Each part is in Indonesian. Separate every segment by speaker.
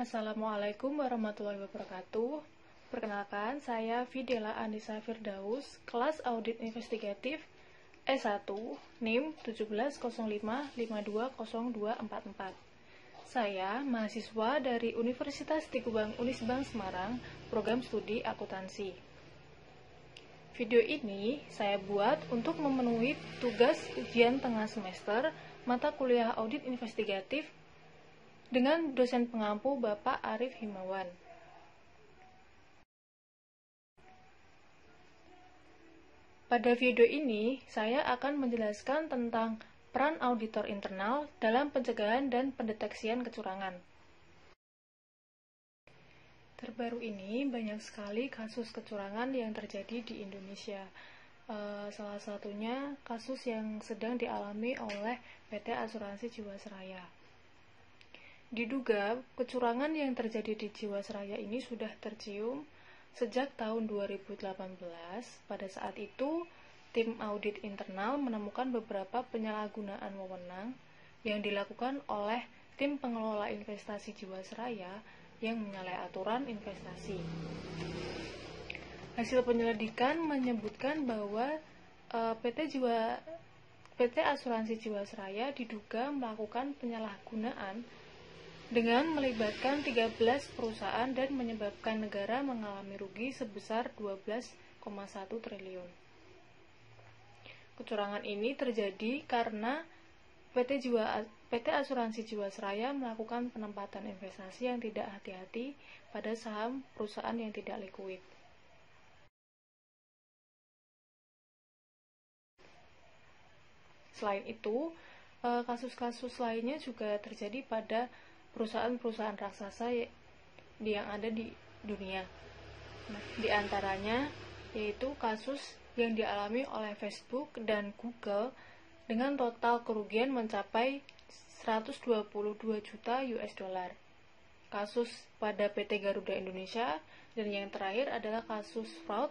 Speaker 1: Assalamualaikum warahmatullahi wabarakatuh. Perkenalkan, saya Fidela Anissa Firdaus, kelas Audit Investigatif S1, NIM 1705520244. Saya mahasiswa dari Universitas Tikubang Unisbank Semarang, program studi akuntansi. Video ini saya buat untuk memenuhi tugas ujian tengah semester mata kuliah Audit Investigatif dengan dosen pengampu Bapak Arif Himawan. Pada video ini, saya akan menjelaskan tentang peran auditor internal dalam pencegahan dan pendeteksian kecurangan. Terbaru ini, banyak sekali kasus kecurangan yang terjadi di Indonesia. Salah satunya kasus yang sedang dialami oleh PT Asuransi Jiwasraya. Diduga kecurangan yang terjadi di Jiwasraya ini sudah tercium sejak tahun 2018. Pada saat itu, tim audit internal menemukan beberapa penyalahgunaan wewenang yang dilakukan oleh tim pengelola investasi Jiwasraya yang menyalahi aturan investasi. Hasil penyelidikan menyebutkan bahwa PT Asuransi Jiwasraya diduga melakukan penyalahgunaan dengan melibatkan 13 perusahaan dan menyebabkan negara mengalami rugi sebesar 12,1 triliun. Kecurangan ini terjadi karena PT Asuransi Jiwasraya melakukan penempatan investasi yang tidak hati-hati pada saham perusahaan yang tidak likuid. Selain itu, kasus-kasus lainnya juga terjadi pada perusahaan-perusahaan raksasa yang ada di dunia. Di antaranya yaitu kasus yang dialami oleh Facebook dan Google dengan total kerugian mencapai 122 juta US dollar. Kasus pada PT Garuda Indonesia, dan yang terakhir adalah kasus fraud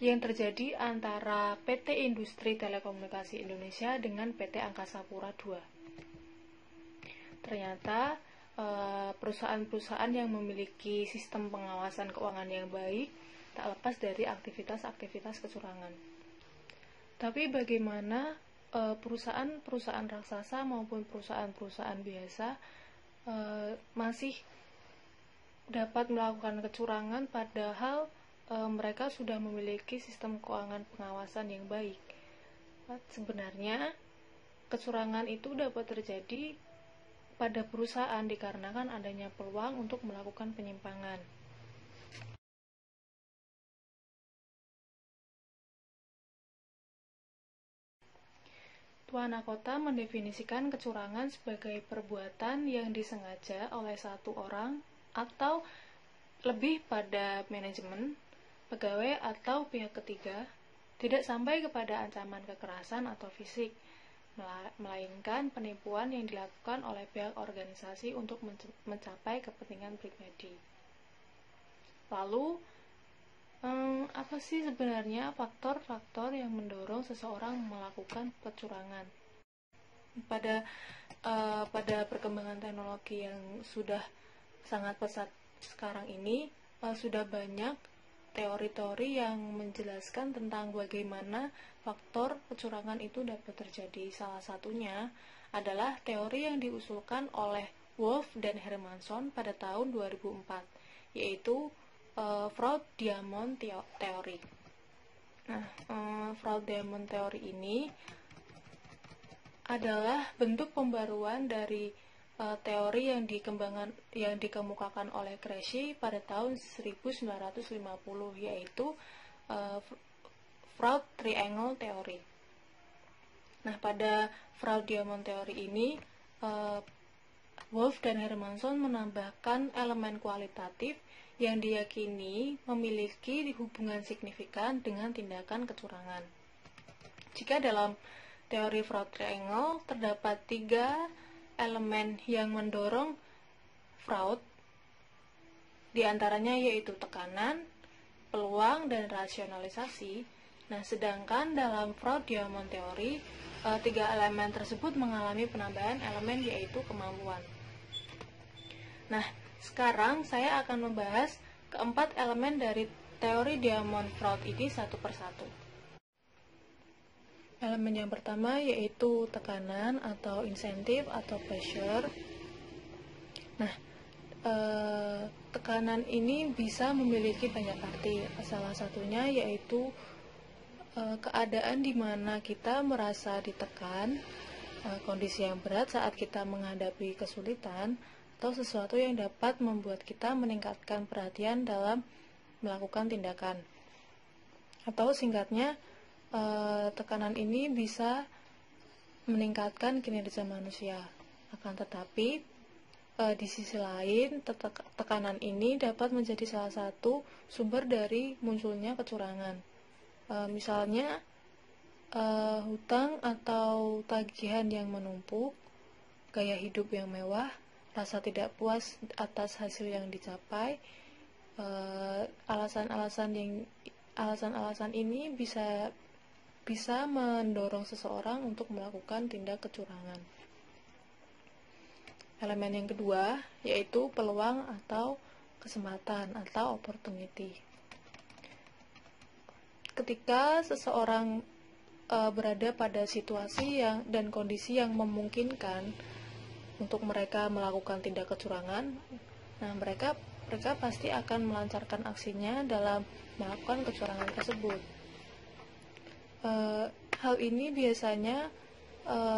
Speaker 1: yang terjadi antara PT Industri Telekomunikasi Indonesia dengan PT Angkasa Pura II. Ternyata perusahaan-perusahaan yang memiliki sistem pengawasan keuangan yang baik tak lepas dari aktivitas-aktivitas kecurangan. Tapi bagaimana perusahaan-perusahaan raksasa maupun perusahaan-perusahaan biasa masih dapat melakukan kecurangan padahal mereka sudah memiliki sistem keuangan pengawasan yang baik? Sebenarnya kecurangan itu dapat terjadi pada perusahaan dikarenakan adanya peluang untuk melakukan penyimpangan. Tuan Kota mendefinisikan kecurangan sebagai perbuatan yang disengaja oleh satu orang atau lebih pada manajemen, pegawai atau pihak ketiga, tidak sampai kepada ancaman kekerasan atau fisik, melainkan penipuan yang dilakukan oleh pihak organisasi untuk mencapai kepentingan pribadi. Lalu, apa sih sebenarnya faktor-faktor yang mendorong seseorang melakukan kecurangan? Pada perkembangan teknologi yang sudah sangat pesat sekarang ini, sudah banyak teori-teori yang menjelaskan tentang bagaimana faktor kecurangan itu dapat terjadi. Salah satunya adalah teori yang diusulkan oleh Wolff dan Hermanson pada tahun 2004, yaitu Freud-Diamond Theory. Nah, Freud-Diamond Theory ini adalah bentuk pembaruan dari teori yang dikemukakan oleh Cauchy pada tahun 1950, yaitu Freud Triangle Theory. Nah, pada Freud-Diamond Theory ini, Wolff dan Hermanson menambahkan elemen kualitatif yang diyakini memiliki hubungan signifikan dengan tindakan kecurangan. Jika dalam teori Freud Triangle terdapat 3 elemen yang mendorong Freud, diantaranya yaitu tekanan, peluang, dan rasionalisasi. Nah, sedangkan dalam Freud-Diamond Theory, 3 elemen tersebut mengalami penambahan elemen yaitu kemampuan. Nah, sekarang saya akan membahas keempat elemen dari teori Diamond-Freud ini satu persatu. Elemen yang pertama yaitu tekanan atau insentif atau pressure. Nah, tekanan ini bisa memiliki banyak arti. Salah satunya yaitu keadaan di mana kita merasa ditekan, kondisi yang berat saat kita menghadapi kesulitan, atau sesuatu yang dapat membuat kita meningkatkan perhatian dalam melakukan tindakan. Atau singkatnya, tekanan ini bisa meningkatkan kinerja manusia. Akan tetapi, di sisi lain, tekanan ini dapat menjadi salah satu sumber dari munculnya kecurangan. Misalnya, hutang atau tagihan yang menumpuk, gaya hidup yang mewah, rasa tidak puas atas hasil yang dicapai. Alasan-alasan ini bisa mendorong seseorang untuk melakukan tindak kecurangan. Elemen yang kedua yaitu peluang atau kesempatan atau opportunity. Ketika seseorang berada pada situasi dan kondisi yang memungkinkan untuk mereka melakukan tindak kecurangan, nah mereka pasti akan melancarkan aksinya dalam melakukan kecurangan tersebut. Hal ini biasanya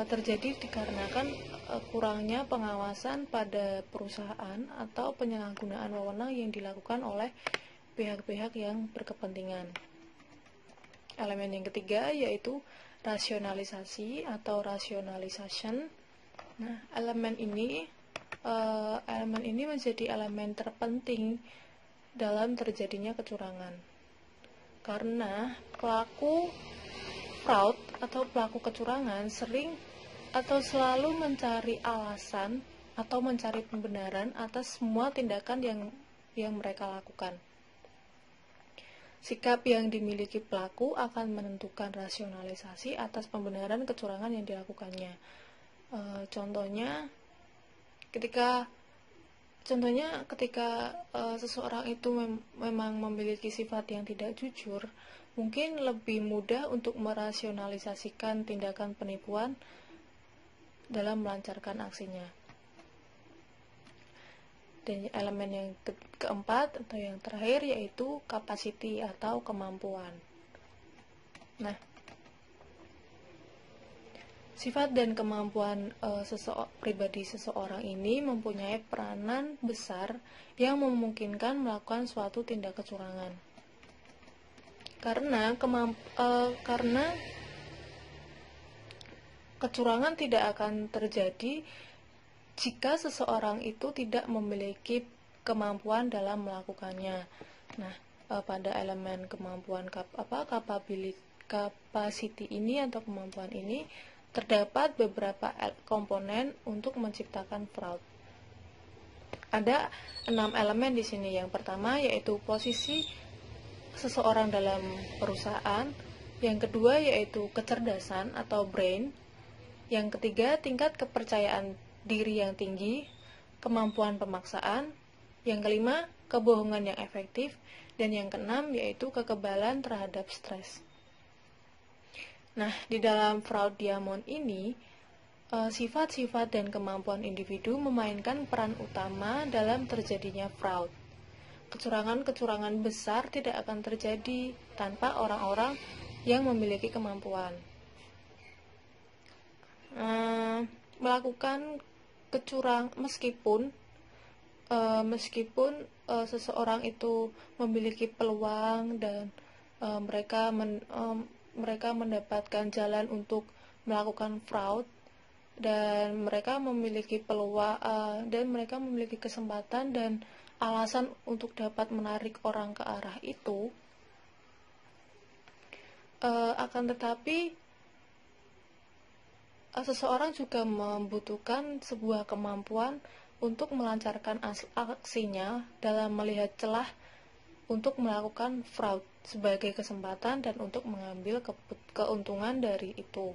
Speaker 1: terjadi dikarenakan kurangnya pengawasan pada perusahaan atau penyalahgunaan wewenang yang dilakukan oleh pihak-pihak yang berkepentingan. Elemen yang ketiga yaitu rasionalisasi atau rationalization. Nah, elemen ini menjadi elemen terpenting dalam terjadinya kecurangan, karena pelaku fraud atau pelaku kecurangan sering atau selalu mencari alasan atau mencari pembenaran atas semua tindakan yang mereka lakukan. Sikap yang dimiliki pelaku akan menentukan rasionalisasi atas pembenaran kecurangan yang dilakukannya. Contohnya, ketika Contohnya ketika seseorang itu memang memiliki sifat yang tidak jujur, mungkin lebih mudah untuk merasionalisasikan tindakan penipuan dalam melancarkan aksinya. Dan elemen yang keempat atau yang terakhir yaitu capacity atau kemampuan. Nah, sifat dan kemampuan pribadi seseorang ini mempunyai peranan besar yang memungkinkan melakukan suatu tindak kecurangan. Karena kecurangan tidak akan terjadi jika seseorang itu tidak memiliki kemampuan dalam melakukannya. Nah, pada elemen kemampuan capacity ini atau kemampuan ini terdapat beberapa komponen untuk menciptakan fraud. Ada 6 elemen di sini. Yang pertama yaitu posisi seseorang dalam perusahaan, yang kedua yaitu kecerdasan atau brain, yang ketiga tingkat kepercayaan diri yang tinggi, kemampuan pemaksaan, yang kelima kebohongan yang efektif, dan yang keenam yaitu kekebalan terhadap stres. Nah, di dalam fraud diamond ini sifat-sifat dan kemampuan individu memainkan peran utama dalam terjadinya fraud. Kecurangan-kecurangan besar tidak akan terjadi tanpa orang-orang yang memiliki kemampuan. Melakukan meskipun seseorang itu memiliki peluang dan mereka mendapatkan jalan untuk melakukan fraud, dan mereka memiliki peluang dan mereka memiliki kesempatan dan alasan untuk dapat menarik orang ke arah itu, akan tetapi seseorang juga membutuhkan sebuah kemampuan untuk melancarkan aksinya dalam melihat celah untuk melakukan fraud sebagai kesempatan dan untuk mengambil keuntungan dari itu.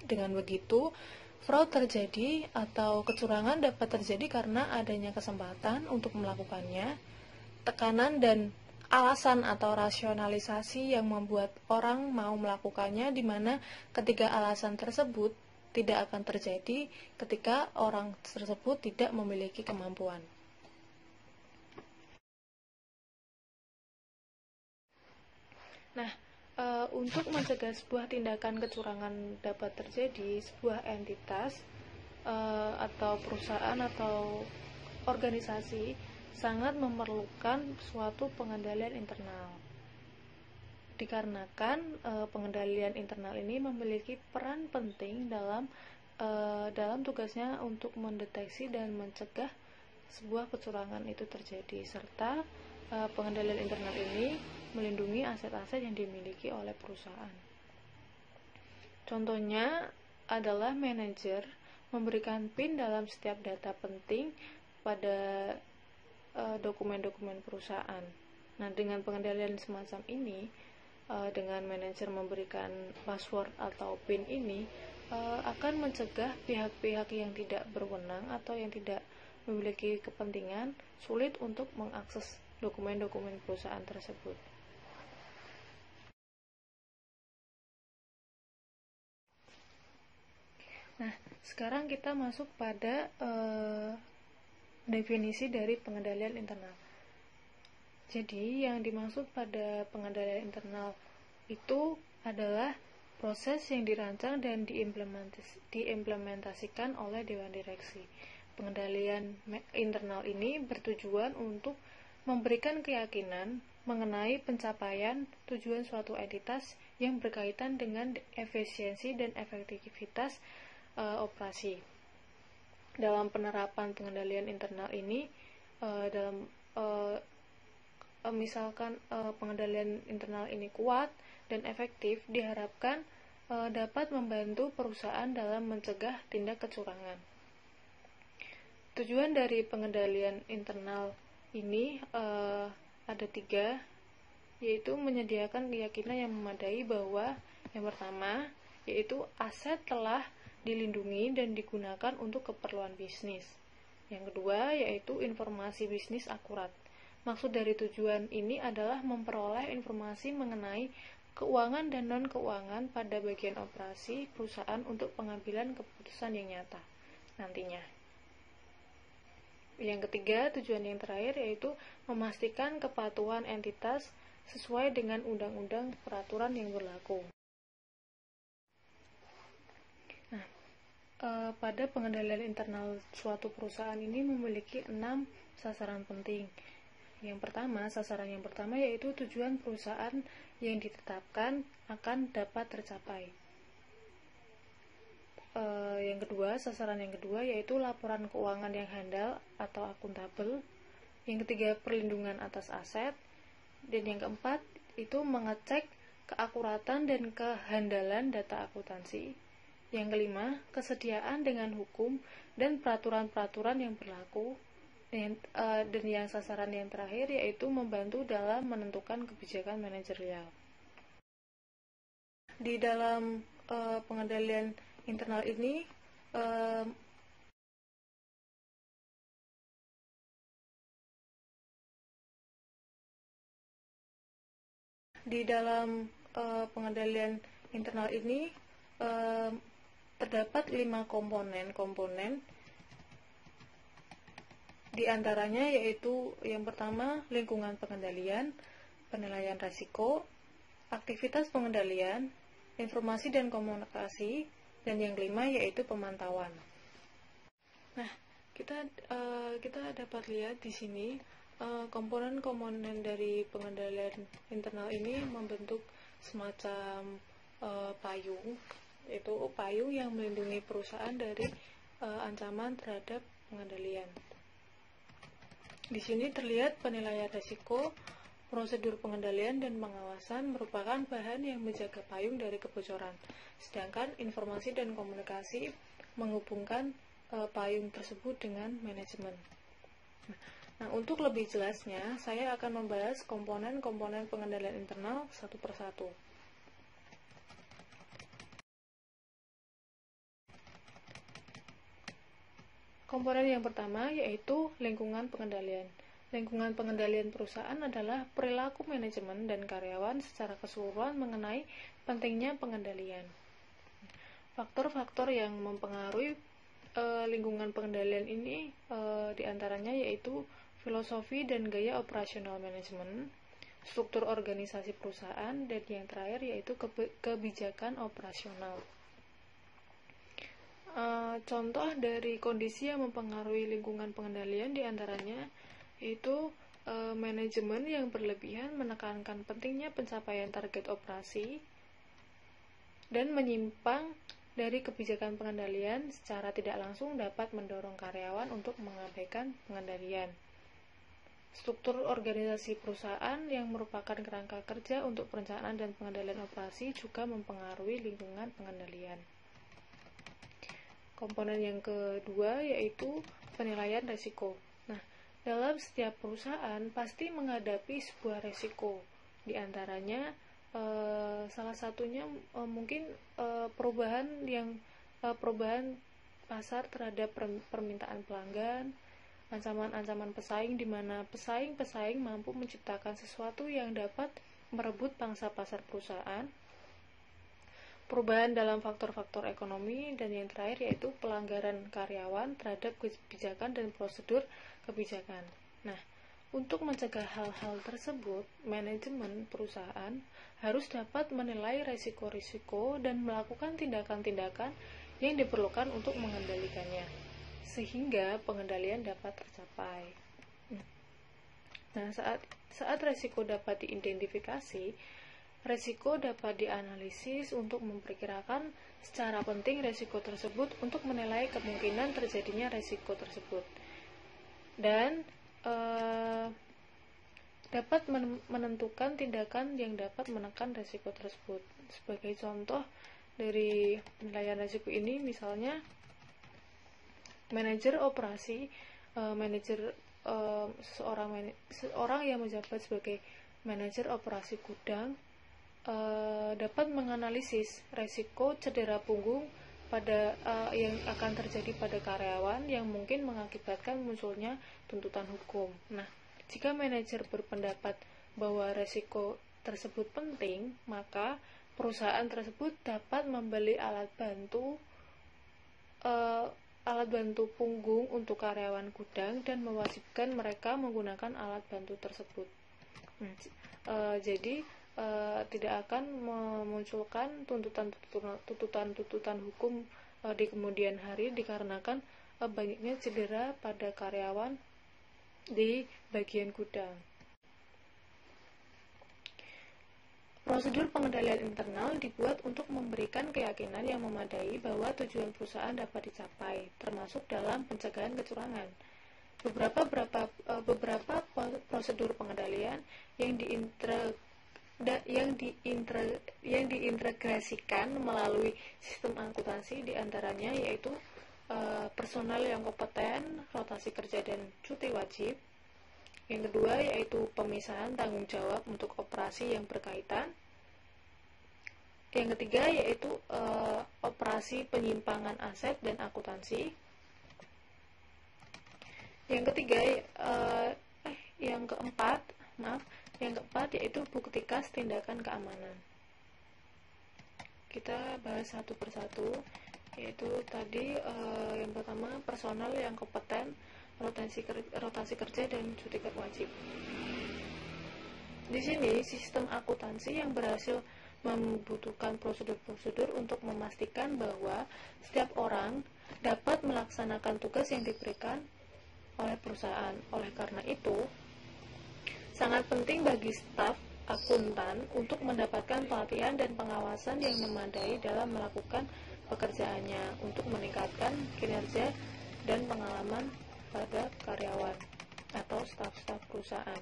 Speaker 1: Dengan begitu, fraud terjadi atau kecurangan dapat terjadi karena adanya kesempatan untuk melakukannya, tekanan dan alasan atau rasionalisasi yang membuat orang mau melakukannya, di mana ketiga alasan tersebut tidak akan terjadi ketika orang tersebut tidak memiliki kemampuan. Nah, untuk mencegah sebuah tindakan kecurangan dapat terjadi, sebuah entitas atau perusahaan atau organisasi sangat memerlukan suatu pengendalian internal. Dikarenakan pengendalian internal ini memiliki peran penting dalam tugasnya untuk mendeteksi dan mencegah sebuah kecurangan itu terjadi, serta pengendalian internal ini melindungi aset-aset yang dimiliki oleh perusahaan. Contohnya adalah manajer memberikan PIN dalam setiap data penting pada dokumen-dokumen perusahaan. Nah, dengan pengendalian semacam ini, dengan manajer memberikan password atau PIN ini, akan mencegah pihak-pihak yang tidak berwenang atau yang tidak memiliki kepentingan sulit untuk mengakses dokumen-dokumen perusahaan tersebut. Nah, sekarang kita masuk pada definisi dari pengendalian internal. Jadi, yang dimaksud pada pengendalian internal itu adalah proses yang dirancang dan diimplementasikan oleh Dewan Direksi. Pengendalian internal ini bertujuan untuk memberikan keyakinan mengenai pencapaian tujuan suatu entitas yang berkaitan dengan efisiensi dan efektivitas operasi. Dalam penerapan pengendalian internal ini, misalkan pengendalian internal ini kuat dan efektif, diharapkan dapat membantu perusahaan dalam mencegah tindak kecurangan. Tujuan dari pengendalian internal ini ada 3, yaitu menyediakan keyakinan yang memadai bahwa yang pertama yaitu aset telah dilindungi dan digunakan untuk keperluan bisnis. Yang kedua yaitu informasi bisnis akurat. Maksud dari tujuan ini adalah memperoleh informasi mengenai keuangan dan non-keuangan pada bagian operasi perusahaan untuk pengambilan keputusan yang nyata nantinya. Yang ketiga, tujuan yang terakhir yaitu memastikan kepatuhan entitas sesuai dengan undang-undang peraturan yang berlaku. Nah, pada pengendalian internal suatu perusahaan ini memiliki 6 sasaran penting. Sasaran yang pertama yaitu tujuan perusahaan yang ditetapkan akan dapat tercapai. Sasaran yang kedua yaitu laporan keuangan yang handal atau akuntabel. Yang ketiga, perlindungan atas aset. Dan yang keempat, itu mengecek keakuratan dan kehandalan data akuntansi. Yang kelima, kesediaan dengan hukum dan peraturan-peraturan yang berlaku. Dan yang sasaran yang terakhir yaitu membantu dalam menentukan kebijakan manajerial. Di dalam pengendalian internal ini terdapat 5 komponen. Di antaranya yaitu yang pertama lingkungan pengendalian, penilaian risiko, aktivitas pengendalian, informasi dan komunikasi, dan yang kelima yaitu pemantauan. Nah, kita dapat lihat di sini komponen-komponen dari pengendalian internal ini membentuk semacam payung, yaitu payung yang melindungi perusahaan dari ancaman terhadap pengendalian. Di sini terlihat penilaian risiko, prosedur pengendalian dan pengawasan merupakan bahan yang menjaga payung dari kebocoran. Sedangkan informasi dan komunikasi menghubungkan payung tersebut dengan manajemen. Nah, untuk lebih jelasnya, saya akan membahas komponen-komponen pengendalian internal satu persatu. Komponen yang pertama yaitu lingkungan pengendalian. Lingkungan pengendalian perusahaan adalah perilaku manajemen dan karyawan secara keseluruhan mengenai pentingnya pengendalian. Faktor-faktor yang mempengaruhi lingkungan pengendalian ini diantaranya yaitu filosofi dan gaya operasional manajemen, struktur organisasi perusahaan, dan yang terakhir yaitu kebijakan operasional. Contoh dari kondisi yang mempengaruhi lingkungan pengendalian diantaranya yaitu manajemen yang berlebihan menekankan pentingnya pencapaian target operasi dan menyimpang dari kebijakan pengendalian secara tidak langsung dapat mendorong karyawan untuk mengabaikan pengendalian. Struktur organisasi perusahaan yang merupakan kerangka kerja untuk perencanaan dan pengendalian operasi juga mempengaruhi lingkungan pengendalian. Komponen yang kedua yaitu penilaian risiko. Nah, dalam setiap perusahaan pasti menghadapi sebuah risiko. Di antaranya salah satunya mungkin perubahan pasar terhadap permintaan pelanggan, ancaman-ancaman pesaing di mana pesaing-pesaing mampu menciptakan sesuatu yang dapat merebut pangsa pasar perusahaan, perubahan dalam faktor-faktor ekonomi, dan yang terakhir yaitu pelanggaran karyawan terhadap kebijakan dan prosedur kebijakan. Nah, untuk mencegah hal-hal tersebut, manajemen perusahaan harus dapat menilai risiko-risiko dan melakukan tindakan-tindakan yang diperlukan untuk mengendalikannya, sehingga pengendalian dapat tercapai. Nah, saat risiko dapat diidentifikasi, risiko dapat dianalisis untuk memperkirakan secara penting risiko tersebut untuk menilai kemungkinan terjadinya risiko tersebut. Dan dapat menentukan tindakan yang dapat menekan risiko tersebut. Sebagai contoh dari penilaian risiko ini, misalnya manajer operasi, seorang yang menjabat sebagai manajer operasi gudang dapat menganalisis risiko cedera punggung yang akan terjadi pada karyawan yang mungkin mengakibatkan munculnya tuntutan hukum. Nah, jika manajer berpendapat bahwa resiko tersebut penting, maka perusahaan tersebut dapat membeli alat bantu punggung untuk karyawan gudang dan mewajibkan mereka menggunakan alat bantu tersebut. Jadi tidak akan memunculkan tuntutan hukum di kemudian hari dikarenakan banyaknya cedera pada karyawan di bagian gudang. Prosedur pengendalian internal dibuat untuk memberikan keyakinan yang memadai bahwa tujuan perusahaan dapat dicapai, termasuk dalam pencegahan kecurangan. Beberapa prosedur pengendalian yang diintegrasikan melalui sistem akuntansi diantaranya yaitu personal yang kompeten, rotasi kerja dan cuti wajib. Yang kedua yaitu pemisahan tanggung jawab untuk operasi yang berkaitan. Yang ketiga yaitu operasi penyimpangan aset dan akuntansi. Yang keempat yaitu bukti kas tindakan keamanan. Kita bahas satu persatu, yaitu tadi yang pertama personal yang kompeten, rotasi kerja dan cuti wajib. Di sini sistem akuntansi yang berhasil membutuhkan prosedur-prosedur untuk memastikan bahwa setiap orang dapat melaksanakan tugas yang diberikan oleh perusahaan. Oleh karena itu, sangat penting bagi staf akuntan untuk mendapatkan pelatihan dan pengawasan yang memadai dalam melakukan pekerjaannya untuk meningkatkan kinerja dan pengalaman pada karyawan atau staf-staf perusahaan.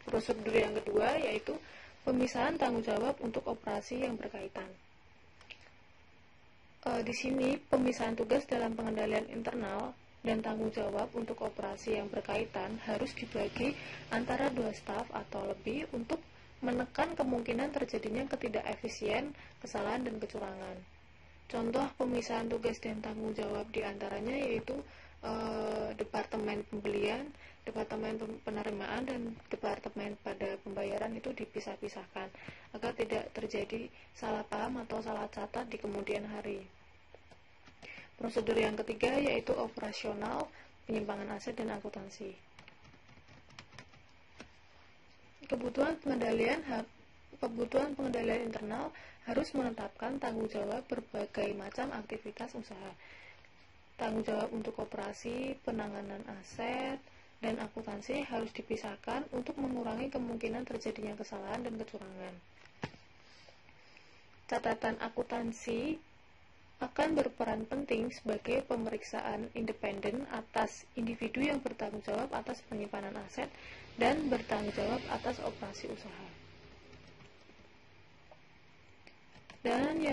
Speaker 1: Prosedur yang kedua yaitu pemisahan tanggung jawab untuk operasi yang berkaitan. Di sini pemisahan tugas dalam pengendalian internal dan tanggung jawab untuk operasi yang berkaitan harus dibagi antara dua staf atau lebih untuk menekan kemungkinan terjadinya ketidakefisien, kesalahan, dan kecurangan. Contoh pemisahan tugas dan tanggung jawab diantaranya yaitu Departemen Pembelian, Departemen Penerimaan, dan Departemen pada Pembayaran itu dipisah-pisahkan agar tidak terjadi salah paham atau salah catat di kemudian hari. Prosedur yang ketiga yaitu operasional, penyimpangan aset, dan akuntansi. Kebutuhan pengendalian internal harus menetapkan tanggung jawab berbagai macam aktivitas usaha. Tanggung jawab untuk operasi, penanganan aset, dan akuntansi harus dipisahkan untuk mengurangi kemungkinan terjadinya kesalahan dan kecurangan. Catatan akuntansi akan berperan penting sebagai pemeriksaan independen atas individu yang bertanggung jawab atas penyimpanan aset dan bertanggung jawab atas operasi usaha. Dan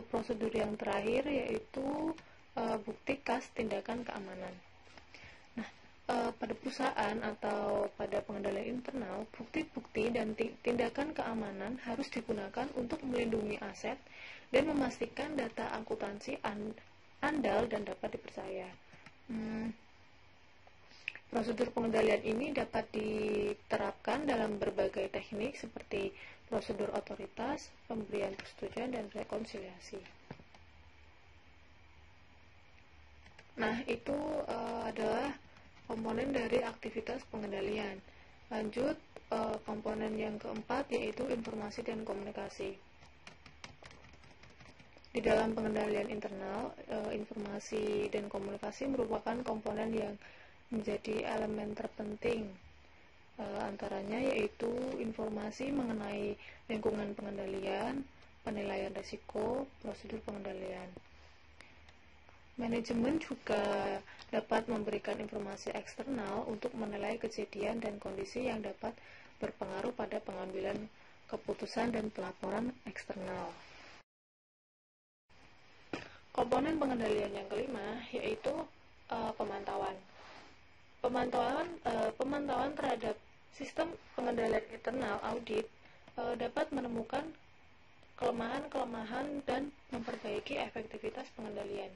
Speaker 1: prosedur yang terakhir yaitu bukti kas tindakan keamanan. Nah, pada perusahaan atau pada pengendalian internal, bukti-bukti dan tindakan keamanan harus digunakan untuk melindungi aset dan memastikan data akuntansi andal dan dapat dipercaya. Prosedur pengendalian ini dapat diterapkan dalam berbagai teknik seperti prosedur otoritas, pemberian persetujuan, dan rekonsiliasi. Nah, itu adalah komponen dari aktivitas pengendalian. Lanjut, komponen yang keempat yaitu informasi dan komunikasi. Di dalam pengendalian internal, informasi dan komunikasi merupakan komponen yang menjadi elemen terpenting, antaranya yaitu informasi mengenai lingkungan pengendalian, penilaian risiko, prosedur pengendalian. Manajemen juga dapat memberikan informasi eksternal untuk menilai kejadian dan kondisi yang dapat berpengaruh pada pengambilan keputusan dan pelaporan eksternal. Komponen pengendalian yang kelima yaitu pemantauan. Pemantauan terhadap sistem pengendalian internal audit dapat menemukan kelemahan-kelemahan dan memperbaiki efektivitas pengendalian.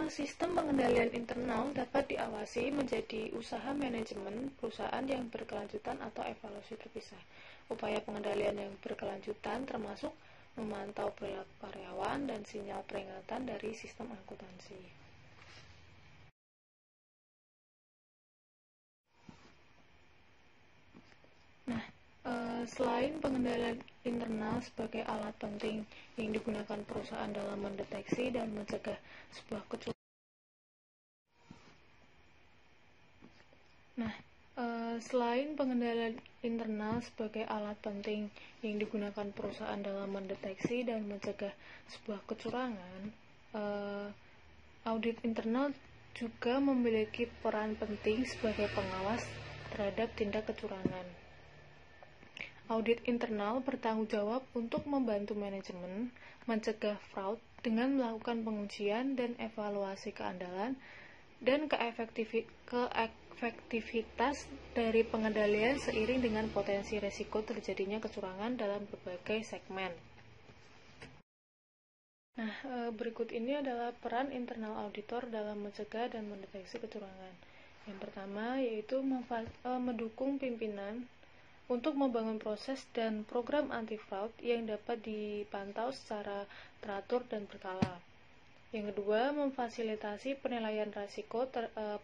Speaker 1: Sistem pengendalian internal dapat diawasi menjadi usaha manajemen perusahaan yang berkelanjutan atau evaluasi terpisah. Upaya pengendalian yang berkelanjutan termasuk memantau perilaku karyawan dan sinyal peringatan dari sistem akuntansi. Selain pengendalian internal sebagai alat penting yang digunakan perusahaan dalam mendeteksi dan mencegah sebuah kecurangan. Selain pengendalian internal sebagai alat penting yang digunakan perusahaan dalam mendeteksi dan mencegah sebuah kecurangan, audit internal juga memiliki peran penting sebagai pengawas terhadap tindak kecurangan. Audit internal bertanggung jawab untuk membantu manajemen mencegah fraud dengan melakukan pengujian dan evaluasi keandalan dan keefektivitas dari pengendalian seiring dengan potensi risiko terjadinya kecurangan dalam berbagai segmen. Berikut ini adalah peran internal auditor dalam mencegah dan mendeteksi kecurangan. Yang pertama yaitu mendukung pimpinan untuk membangun proses dan program anti-fraud yang dapat dipantau secara teratur dan berkala. Yang kedua, memfasilitasi penilaian risiko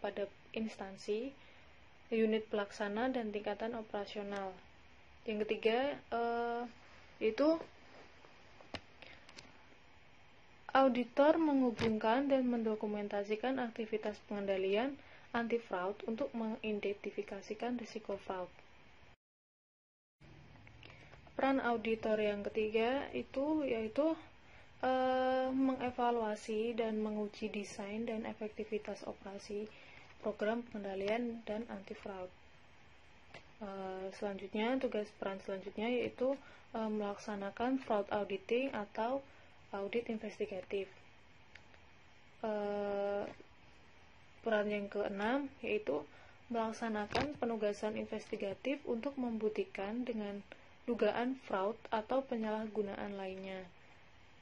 Speaker 1: pada instansi, unit pelaksana, dan tingkatan operasional. Yang ketiga, yaitu auditor menghubungkan dan mendokumentasikan aktivitas pengendalian anti-fraud untuk mengidentifikasikan risiko fraud. Peran auditor yang ketiga yaitu mengevaluasi dan menguji desain dan efektivitas operasi program pengendalian dan anti-fraud. Peran selanjutnya yaitu melaksanakan fraud auditing atau audit investigatif. Peran yang keenam yaitu melaksanakan penugasan investigatif untuk membuktikan dengan dugaan fraud atau penyalahgunaan lainnya.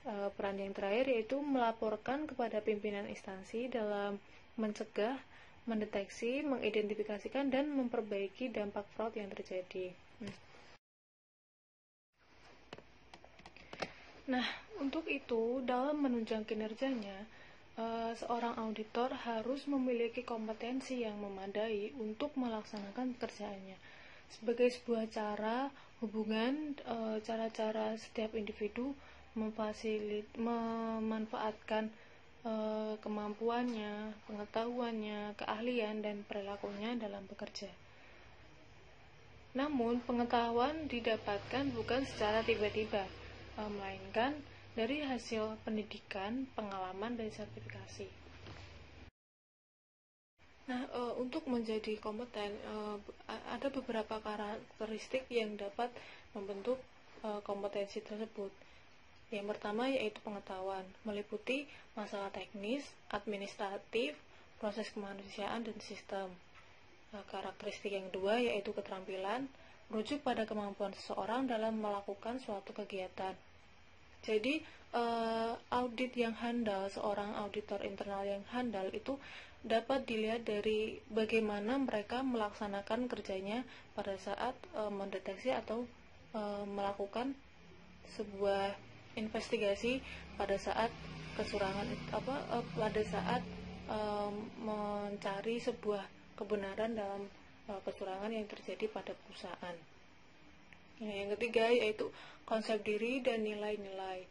Speaker 1: Peran yang terakhir yaitu melaporkan kepada pimpinan instansi dalam mencegah, mendeteksi, mengidentifikasikan, dan memperbaiki dampak fraud yang terjadi. Untuk itu, dalam menunjang kinerjanya, seorang auditor harus memiliki kompetensi yang memadai untuk melaksanakan pekerjaannya. Sebagai sebuah cara-cara setiap individu memanfaatkan kemampuannya, pengetahuannya, keahlian, dan perilakunya dalam bekerja. Namun, pengetahuan didapatkan bukan secara tiba-tiba, melainkan dari hasil pendidikan, pengalaman, dan sertifikasi. Untuk menjadi kompeten, ada beberapa karakteristik yang dapat membentuk kompetensi tersebut. Yang pertama yaitu pengetahuan, meliputi masalah teknis, administratif, proses kemanusiaan, dan sistem. Karakteristik yang kedua yaitu keterampilan, merujuk pada kemampuan seseorang dalam melakukan suatu kegiatan. Jadi, audit yang handal, seorang auditor internal yang handal itu dapat dilihat dari bagaimana mereka melaksanakan kerjanya pada saat mendeteksi atau melakukan sebuah investigasi pada saat kecurangan pada saat mencari sebuah kebenaran dalam kecurangan yang terjadi pada perusahaan. Yang ketiga yaitu konsep diri dan nilai-nilai,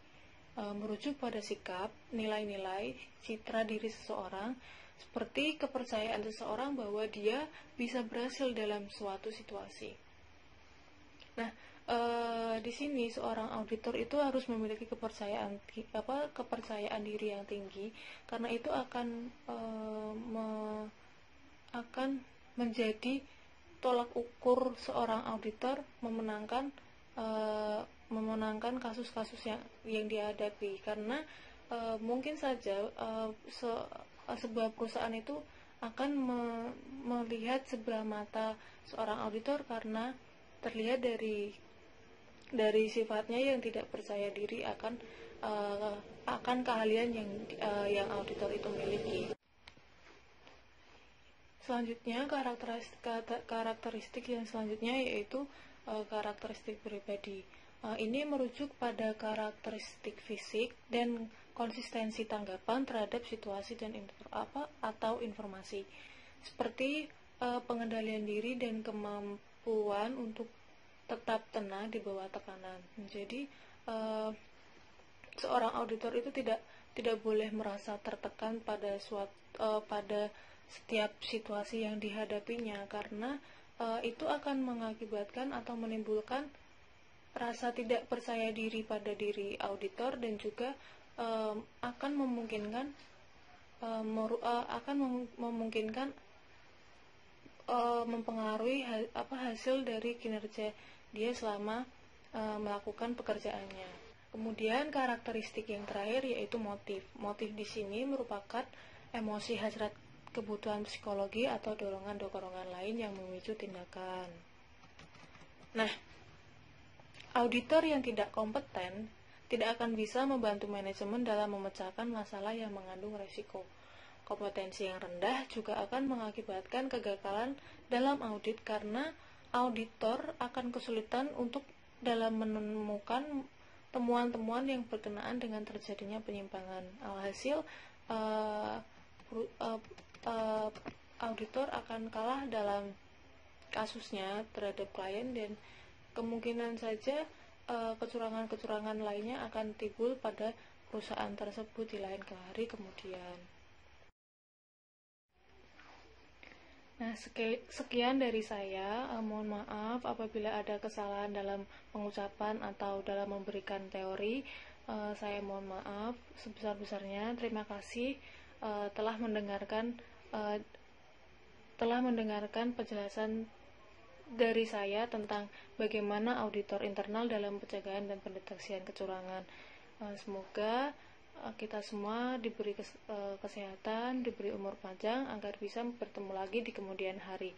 Speaker 1: merujuk pada sikap, nilai-nilai, citra diri seseorang, seperti kepercayaan seseorang bahwa dia bisa berhasil dalam suatu situasi. Di sini seorang auditor itu harus memiliki kepercayaan diri yang tinggi, karena itu akan menjadi tolak ukur seorang auditor memenangkan kasus-kasus yang dihadapi, karena mungkin saja sebuah perusahaan itu akan melihat sebelah mata seorang auditor karena terlihat dari dari sifatnya yang tidak percaya diri akan keahlian yang auditor itu miliki. Selanjutnya, karakteristik yang selanjutnya yaitu karakteristik pribadi. Ini merujuk pada karakteristik fisik dan konsistensi tanggapan terhadap situasi dan atau informasi, seperti pengendalian diri dan kemampuan untuk tetap tenang di bawah tekanan. Jadi seorang auditor itu tidak boleh merasa tertekan pada setiap situasi yang dihadapinya, karena itu akan mengakibatkan atau menimbulkan rasa tidak percaya diri pada diri auditor, dan juga akan memungkinkan mempengaruhi hasil dari kinerja dia selama melakukan pekerjaannya. Kemudian karakteristik yang terakhir yaitu motif. Motif di sini merupakan emosi, hasrat, kebutuhan psikologi atau dorongan-dorongan lain yang memicu tindakan. Nah, auditor yang tidak kompeten tidak akan bisa membantu manajemen dalam memecahkan masalah yang mengandung resiko. Kompetensi yang rendah juga akan mengakibatkan kegagalan dalam audit, karena auditor akan kesulitan untuk dalam menemukan temuan-temuan yang berkenaan dengan terjadinya penyimpangan. Alhasil, auditor akan kalah dalam kasusnya terhadap klien, dan kemungkinan saja kecurangan-kecurangan lainnya akan timbul pada perusahaan tersebut di lain hari kemudian. Nah, sekian dari saya. Mohon maaf apabila ada kesalahan dalam pengucapan atau dalam memberikan teori. Saya mohon maaf sebesar-besarnya. Terima kasih telah mendengarkan penjelasan dari saya tentang bagaimana auditor internal dalam pencegahan dan pendeteksian kecurangan. Semoga kita semua diberi kesehatan, diberi umur panjang agar bisa bertemu lagi di kemudian hari.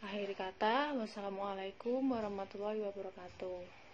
Speaker 1: Akhir kata, wassalamualaikum warahmatullahi wabarakatuh.